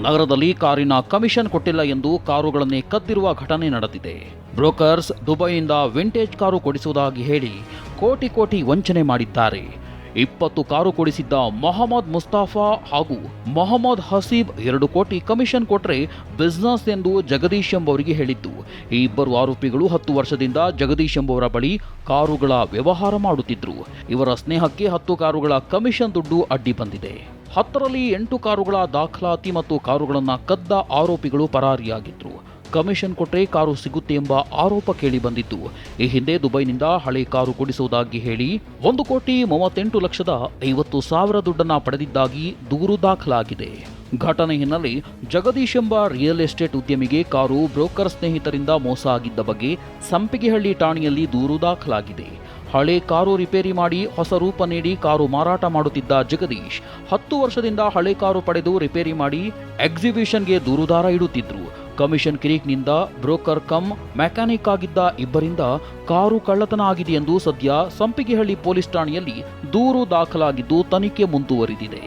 ನಗರದಲ್ಲಿ ಕಾರಿನ ಕಮಿಷನ್ ಕೊಟ್ಟಿಲ್ಲ ಎಂದು ಕಾರುಗಳನ್ನೇ ಕದ್ದಿರುವ ಘಟನೆ ನಡೆದಿದೆ. ಬ್ರೋಕರ್ಸ್ ದುಬೈಯಿಂದ ವಿಂಟೇಜ್ ಕಾರು ಕೊಡಿಸುವುದಾಗಿ ಹೇಳಿ ಕೋಟಿ ವಂಚನೆ ಮಾಡಿದ್ದಾರೆ. 20 ಕಾರು ಕೊಡಿಸಿದ್ದ ಮೊಹಮ್ಮದ್ ಮುಸ್ತಾಫಾ ಹಾಗೂ ಮೊಹಮ್ಮದ್ ಹಸೀಬ್ 2 ಕೋಟಿ ಕಮಿಷನ್ ಕೊಟ್ಟರೆ ಬಿಸ್ನೆಸ್ ಎಂದು ಜಗದೀಶ್ ಎಂಬುವರಿಗೆ ಹೇಳಿದ್ದು. ಈ ಇಬ್ಬರು ಆರೋಪಿಗಳು 10 ವರ್ಷದಿಂದ ಜಗದೀಶ್ ಎಂಬುವರ ಬಳಿ ಕಾರುಗಳ ವ್ಯವಹಾರ ಮಾಡುತ್ತಿದ್ರು. ಇವರ ಸ್ನೇಹಕ್ಕೆ 10 ಕಾರುಗಳ ಕಮಿಷನ್ ದುಡ್ಡು ಅಡ್ಡಿ ಬಂದಿದೆ. 10ರಲ್ಲಿ 8 ಕಾರುಗಳ ದಾಖಲಾತಿ ಮತ್ತು ಕಾರುಗಳನ್ನು ಕದ್ದ ಆರೋಪಿಗಳು ಪರಾರಿಯಾಗಿದ್ರು. ಕಮಿಷನ್ ಕೊಟ್ಟರೆ ಕಾರು ಸಿಗುತ್ತೆ ಎಂಬ ಆರೋಪ ಕೇಳಿ ಬಂದಿತ್ತು. ಈ ಹಿಂದೆ ದುಬೈನಿಂದ ಹಳೆ ಕಾರು ಕೊಡಿಸುವುದಾಗಿ ಹೇಳಿ 1,38,50,000 ದುಡ್ಡನ್ನು ಪಡೆದಿದ್ದಾಗಿ ದೂರು ದಾಖಲಾಗಿದೆ. ಘಟನೆ ಹಿನ್ನೆಲೆ ಜಗದೀಶ್ ಎಂಬ ರಿಯಲ್ ಎಸ್ಟೇಟ್ ಉದ್ಯಮಿಗೆ ಕಾರು ಬ್ರೋಕರ್ ಸ್ನೇಹಿತರಿಂದ ಮೋಸ ಆಗಿದ್ದ ಬಗ್ಗೆ ಸಂಪಿಗೆಹಳ್ಳಿ ಠಾಣೆಯಲ್ಲಿ ದೂರು ದಾಖಲಾಗಿದೆ. ಹಳೆ ಕಾರು ರಿಪೇರಿ ಮಾಡಿ ಹೊಸ ರೂಪ ನೀಡಿ ಕಾರು ಮಾರಾಟ ಮಾಡುತ್ತಿದ್ದ ಜಗದೀಶ್ 10 ವರ್ಷದಿಂದ ಹಳೆ ಕಾರು ಪಡೆದು ರಿಪೇರಿ ಮಾಡಿ ಎಕ್ಸಿಬಿಷನ್ಗೆ ದೂರುದಾರ ಇಡುತ್ತಿದ್ರು. ಕಮಿಷನ್ ಕಿರಿಕ್ನಿಂದ ಬ್ರೋಕರ್ ಕಮ್ ಮೆಕ್ಯಾನಿಕ್ ಆಗಿದ್ದ ಇಬ್ಬರಿಂದ ಕಾರು ಕಳ್ಳತನ ಆಗಿದೆ ಎಂದು ಸದ್ಯ ಸಂಪಿಗೆಹಳ್ಳಿ ಪೊಲೀಸ್ ಠಾಣೆಯಲ್ಲಿ ದೂರು ದಾಖಲಾಗಿದ್ದು ತನಿಖೆ ಮುಂದುವರಿದಿದೆ.